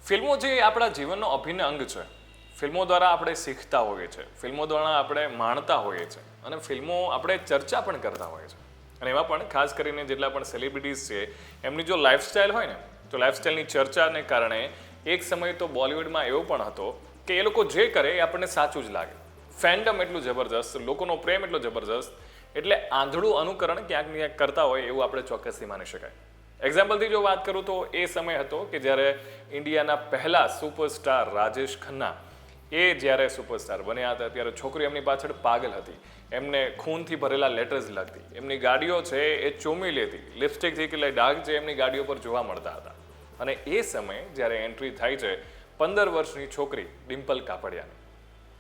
ફિલ્મો જે આપણા જીવનનો અભિન્ન અંગ છે. ફિલ્મો દ્વારા આપણે શીખતા હોઈએ છીએ, ફિલ્મો દ્વારા આપણે માણતા હોઈએ છીએ અને ફિલ્મો આપણે ચર્ચા પણ કરતા હોઈએ છીએ. અને એમાં પણ ખાસ કરીને જેટલા પણ સેલિબ્રિટીઝ છે એમની જો લાઈફસ્ટાઈલ હોય ને તો લાઈફસ્ટાઈલની ચર્ચાને કારણે એક સમય તો બોલિવૂડમાં એવો પણ હતો કે એ લોકો જે કરે એ આપણને સાચું જ લાગે. ફેન્ડમ એટલું જબરજસ્ત, લોકોનો પ્રેમ એટલો જબરજસ્ત, એટલે આંધળું અનુકરણ ક્યાંક ને ક્યાંક કરતા હોય એવું આપણે ચોક્કસથી માની શકાય. એક્ઝામ્પલથી જો વાત કરું તો એ સમય હતો કે જ્યારે ઇન્ડિયાના પહેલા સુપરસ્ટાર રાજેશ ખન્ના એ જ્યારે સુપરસ્ટાર બન્યા હતા ત્યારે છોકરીઓ એમની પાછળ પાગલ હતી. એમને ખૂનથી ભરેલા લેટર્સ લખતી, એમની ગાડીઓ છે એ ચોમી લેતી, લિપસ્ટિકથી કેટલાય ડાઘ છે એમની ગાડીઓ પર જોવા મળતા હતા. અને એ સમયે જ્યારે એન્ટ્રી થાય છે 15 વર્ષની છોકરી ડિમ્પલ કાપડિયાની.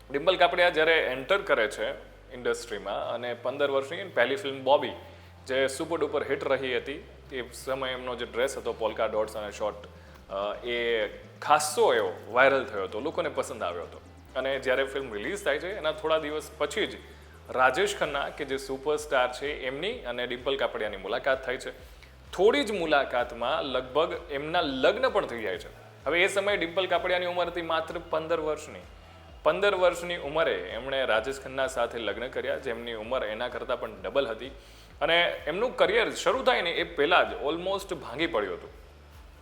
ડિમ્પલ કાપડિયા જ્યારે એન્ટર કરે છે ઇન્ડસ્ટ્રીમાં અને 15 વર્ષની પહેલી ફિલ્મ બોબી જે સુપર ડુપર હિટ રહી હતી, એ સમયે એમનો જે ડ્રેસ હતો પોલ્કા ડોટ્સ અને શોર્ટ એ ખાસ્સો એવો વાયરલ થયો હતો, લોકોને પસંદ આવ્યો હતો. અને જ્યારે ફિલ્મ રિલીઝ થાય છે એના થોડા દિવસ પછી જ રાજેશ ખન્ના કે જે સુપરસ્ટાર છે એમની અને ડિમ્પલ કાપડિયાની મુલાકાત થાય છે. થોડી જ મુલાકાતમાં લગભગ એમના લગ્ન પણ થઈ જાય છે. હવે એ સમયે ડિમ્પલ કાપડિયાની ઉંમર હતી માત્ર 15 વર્ષની. 15 વર્ષની ઉંમરે એમણે રાજેશ ખન્ના સાથે લગ્ન કર્યા, જેમની ઉંમર એના કરતાં પણ ડબલ હતી. અને એમનું કરિયર શરૂ થાય ને એ પહેલાં જ ઓલમોસ્ટ ભાંગી પડ્યું હતું.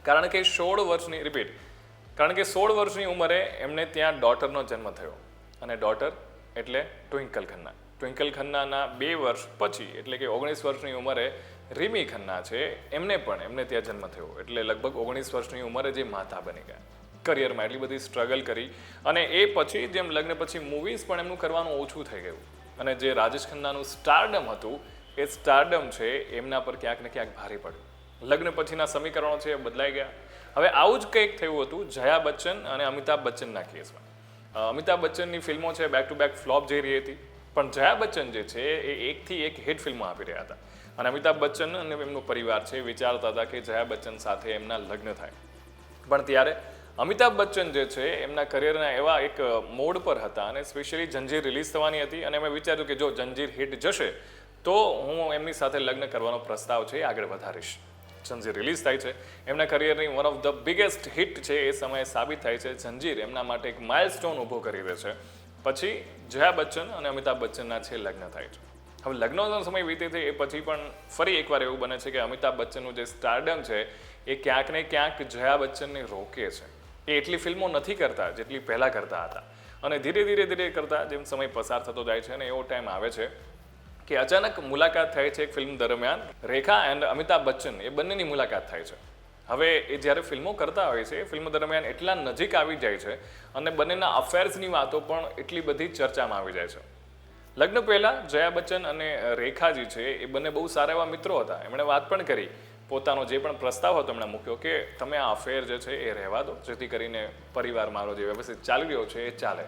કારણ કે 16 વર્ષની ઉંમરે એમને ત્યાં ડોટરનો જન્મ થયો. અને ડોટર એટલે ટ્વિંકલ ખન્ના. ટ્વિંકલ ખન્નાના 2 વર્ષ પછી એટલે કે 19 વર્ષની ઉંમરે રિમી ખન્ના છે એમને ત્યાં જન્મ થયો. એટલે લગભગ 19 વર્ષની ઉંમરે જે માતા બની ગયા. કરિયરમાં એટલી બધી સ્ટ્રગલ કરી અને એ પછી જેમ લગ્ન પછી મૂવીઝ પણ એમનું કરવાનું ઓછું થઈ ગયું. અને જે રાજેશ ખન્નાનું સ્ટારડમ હતું એ સ્ટારડમ છે એમના પર ક્યાંક ને ક્યાંક ભારે પડ્યું. લગ્ન પછીના સમીકરણો છે એ બદલાઈ ગયા. હવે આવું જ કંઈક થયું હતું જયા બચ્ચન અને અમિતાભ બચ્ચનના કેસમાં. અમિતાભ બચ્ચનની ફિલ્મો છે બેક ટુ બેક ફ્લોપ જઈ રહી હતી, પણ જયા બચ્ચન જે છે એ એકથી એક હિટ ફિલ્મો આપી રહ્યા હતા. અને અમિતાભ બચ્ચન અને એમનો પરિવાર છે વિચારતા હતા કે જયા બચ્ચન સાથે એમના લગ્ન થાય. પણ ત્યારે અમિતાભ બચ્ચન જે છે એમના કરિયરના એવા એક મોડ પર હતા અને સ્પેશિયલી જંજીર રિલીઝ થવાની હતી અને મેં વિચાર્યું કે જો જંજીર હિટ જશે તો હું એમની સાથે લગ્ન કરવાનો પ્રસ્તાવ છે આગળ વધારીશ. જંજીર રિલીઝ થાય છે, એમના કરિયરની one of the biggest hit છે એ સમયે સાબિત થાય છે. જંજીર એમના માટે એક માઇલસ્ટોન ઊભો કરી દે છે. પછી જયા બચ્ચન અને અમિતાભ બચ્ચનના છે લગ્ન થાય છે. હવે લગ્નનો સમય વીતે છે એ પછી પણ ફરી એકવાર એવું બને છે કે અમિતાભ બચ્ચનનું જે સ્ટારડમ છે એ ક્યાંક ને ક્યાંક જયા બચ્ચનને રોકે છે. એ એટલી ફિલ્મો નથી કરતા જેટલી પહેલાં કરતા હતા. અને ધીરે કરતાં જેમ સમય પસાર થતો જાય છે અને એવો ટાઈમ આવે છે કે અચાનક મુલાકાત થાય છે એક ફિલ્મ દરમિયાન. રેખા એન્ડ અમિતાભ બચ્ચન એ બંનેની મુલાકાત થાય છે. હવે એ જ્યારે ફિલ્મો કરતા હોય છે એ ફિલ્મ દરમિયાન એટલા નજીક આવી જાય છે અને બંનેના અફેર્સની વાતો પણ એટલી બધી ચર્ચામાં આવી જાય છે. લગ્ન પહેલાં જયા બચ્ચન અને રેખાજી છે એ બંને બહુ સારા એવા મિત્રો હતા. એમણે વાત પણ કરી, પોતાનો જે પણ પ્રસ્તાવ હતો એમણે મૂક્યો કે તમે આ અફેર જે છે એ રહેવા દો, જેથી કરીને પરિવાર મારો જે વ્યવસ્થિત ચાલી રહ્યો છે એ ચાલે.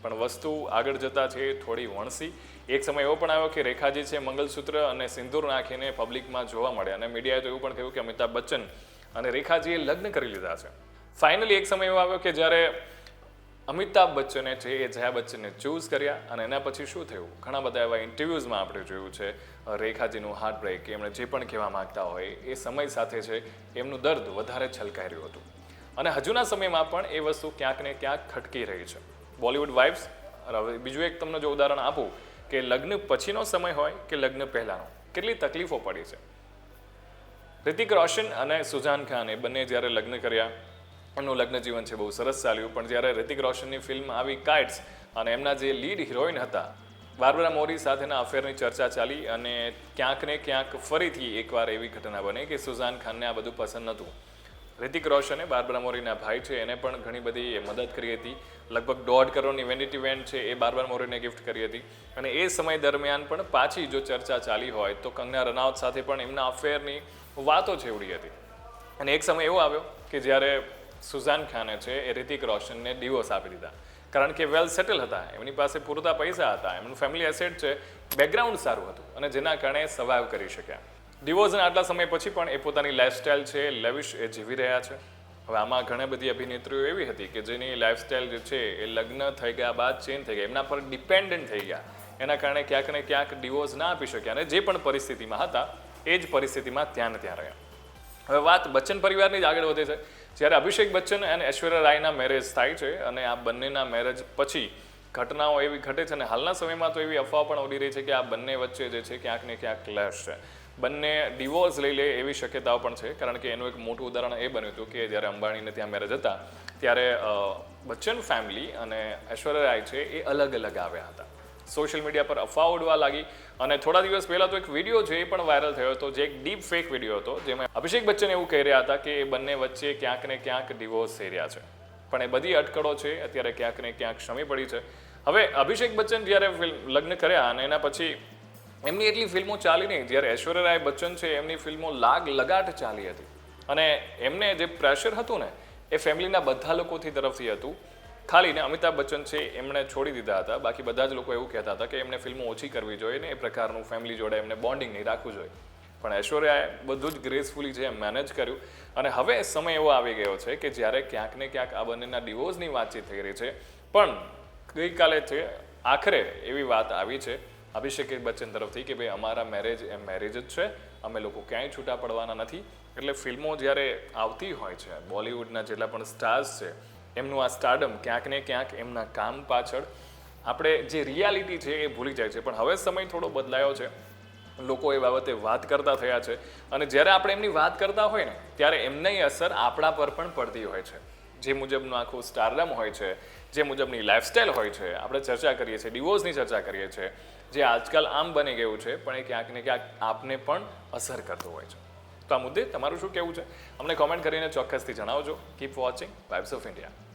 પણ વસ્તુ આગળ જતા છે એ થોડી વણસી. એક સમય એવો પણ આવ્યો કે રેખાજી છે મંગલસૂત્ર અને સિંદૂર નાખીને પબ્લિકમાં જોવા મળ્યા અને મીડિયાએ તો એવું પણ કહ્યું કે અમિતાભ બચ્ચન અને રેખાજીએ લગ્ન કરી લીધા છે. ફાઇનલી એક સમય એવો આવ્યો કે જ્યારે અમિતાભ બચ્ચને છે એ જયા બચ્ચનને ચૂઝ કર્યા. અને એના પછી શું થયું, ઘણા બધા એવા ઇન્ટરવ્યૂઝમાં આપણે જોયું છે રેખાજીનું હાર્ટ બ્રેક, એમણે જે પણ કહેવા માગતા હોય એ સમય સાથે છે એમનું દર્દ વધારે છલકાઈ રહ્યું હતું. અને હજુના સમયમાં પણ એ વસ્તુ ક્યાંક ને ક્યાંક ખટકી રહી છે. બોલિવૂડ વાઇફ્સ. બીજું એક તમને જો ઉદાહરણ આપું કે લગ્ન પછીનો સમય હોય કે લગ્ન પહેલાંનો, કેટલી તકલીફો પડી છે. રિતિક રોશન અને સુઝાન ખાન એ બંને જ્યારે લગ્ન કર્યા, એમનું લગ્ન જીવન છે બહુ સરસ ચાલ્યું. પણ જ્યારે રિતિક રોશનની ફિલ્મ આવી કાઇટ્સ અને એમના જે લીડ હિરોઈન હતા બાર્બરા મોરી સાથેના અફેરની ચર્ચા ચાલી અને ક્યાંક ને ક્યાંક ફરીથી એકવાર એવી ઘટના બની કે સુઝાન ખાનને આ બધું પસંદ નહોતું. રિતિક રોશને બાર્બરા મોરીના ભાઈ છે એને પણ ઘણી બધી મદદ કરી હતી. લગભગ 1.5 કરોડની વેનિટી વેન છે એ બાર્બરા મોરીને ગિફ્ટ કરી હતી. અને એ સમય દરમિયાન પણ પાછી જો ચર્ચા ચાલી હોય તો કંગના રનાવત સાથે પણ એમના અફેરની વાતો છેવડી હતી. અને એક સમય એવો આવ્યો કે જ્યારે સુઝાન ખાને છે એ રિતિક રોશનને ડિવોર્સ આપી દીધા. કારણ કે વેલ સેટલ હતા, એમની પાસે પૂરતા પૈસા હતા, એમનું ફેમિલી એસેટ છે, બેકગ્રાઉન્ડ સારું હતું અને જેના કારણે સર્વાઈવ કરી શક્યા. ડિવોર્સના આટલા સમય પછી પણ એ પોતાની લાઈફસ્ટાઈલ છે લેવિશ એ જીવી રહ્યા છે. હવે આમાં ઘણી બધી અભિનેત્રીઓ એવી હતી કે જેની લાઈફસ્ટાઈલ જે છે એ લગ્ન થઈ ગયા બાદ ચેન્જ થઈ ગયા, એમના પર ડિપેન્ડન્ટ થઈ ગયા. એના કારણે ક્યાંક ને ક્યાંક ડિવોર્સ ના આપી શક્યા અને જે પણ પરિસ્થિતિમાં હતા એ જ પરિસ્થિતિમાં ત્યાં રહ્યા. હવે વાત બચ્ચન પરિવારની જ આગળ વધે છે. જ્યારે અભિષેક બચ્ચન અને ઐશ્વર્યા રાયના મેરેજ થાય છે અને આ બંનેના મેરેજ પછી ઘટનાઓ એવી ઘટે છે અને હાલના સમયમાં તો એવી અફવા પણ ઉડી રહી છે કે આ બંને વચ્ચે જે છે ક્યાંક ને ક્યાંક ક્લેશ છે, બંને ડિવોર્સ લઈ લે એવી શક્યતાઓ પણ છે. કારણ કે એનું એક મોટું ઉદાહરણ એ બન્યું હતું કે જ્યારે અંબાણીને ત્યાં મેરેજ હતા ત્યારે બચ્ચન ફેમિલી અને ઐશ્વર્યા રાય છે એ અલગ અલગ આવ્યા હતા. સોશિયલ મીડિયા પર અફવા ઉડવા લાગી અને થોડા દિવસ પહેલાં તો એક વિડીયો છે એ પણ વાયરલ થયો હતો, જે એક ડીપ ફેક વિડીયો હતો, જેમાં અભિષેક બચ્ચન એવું કહી રહ્યા હતા કે એ બંને વચ્ચે ક્યાંક ને ક્યાંક ડિવોર્સ થઈ રહ્યા છે. પણ એ બધી અટકળો છે અત્યારે ક્યાંક ને ક્યાંક શમી પડી છે. હવે અભિષેક બચ્ચન જ્યારે લગ્ન કર્યા અને એના પછી એમની એટલી ફિલ્મો ચાલી નહીં, જ્યારે ઐશ્વર્યા રાય બચ્ચન છે એમની ફિલ્મો લગાટ ચાલી હતી અને એમને જે પ્રેશર હતું ને એ ફેમિલીના બધા લોકોથી તરફથી હતું. ખાલી ને અમિતાભ બચ્ચન છે એમણે છોડી દીધા હતા, બાકી બધા જ લોકો એવું કહેતા હતા કે એમને ફિલ્મો ઓછી કરવી જોઈએ ને એ પ્રકારનું ફેમિલી જોડે એમને બોન્ડિંગ નહીં રાખવું જોઈએ. પણ ઐશ્વર્યાએ બધું જ ગ્રેસફુલી જે મેનેજ કર્યું અને હવે સમય એવો આવી ગયો છે કે જ્યારે ક્યાંક ને ક્યાંક આ બંનેના ડિવોર્સની વાતચીત થઈ રહી છે. પણ ગઈકાલે છે આખરે એવી વાત આવી છે અભિષેક બચ્ચન તરફથી કે ભાઈ અમારા મેરેજ એ મેરેજ જ છે, અમે લોકો ક્યાંય છૂટા પડવાના નથી. એટલે ફિલ્મો જ્યારે આવતી હોય છે, બોલિવૂડના જેટલા પણ સ્ટાર્સ છે એમનું આ સ્ટારડમ ક્યાંક ને ક્યાંક એમના કામ પાછળ આપણે જે રિયાલિટી છે એ ભૂલી જાય છે. પણ હવે સમય થોડો બદલાયો છે, લોકો એ બાબતે વાત કરતા થયા છે અને જ્યારે આપણે એમની વાત કરતા હોય ને ત્યારે એમની અસર આપણા પર પણ પડતી હોય છે. જે મુજબનું આખું સ્ટારડમ હોય છે, જે મુજબની લાઇફસ્ટાઈલ હોય છે, આપણે ચર્ચા કરીએ છીએ, ડિવોર્સની ચર્ચા કરીએ છીએ, જે આજકાલ આમ બની ગયું છે પણ એ ક્યાંક ને ક્યાંક આપને પણ અસર કરતું હોય છે. તો આ મુદ્દે તમારું શું કહેવું છે અમને કોમેન્ટ કરીને ચોક્કસથી જણાવજો. Keep watching vibes of India.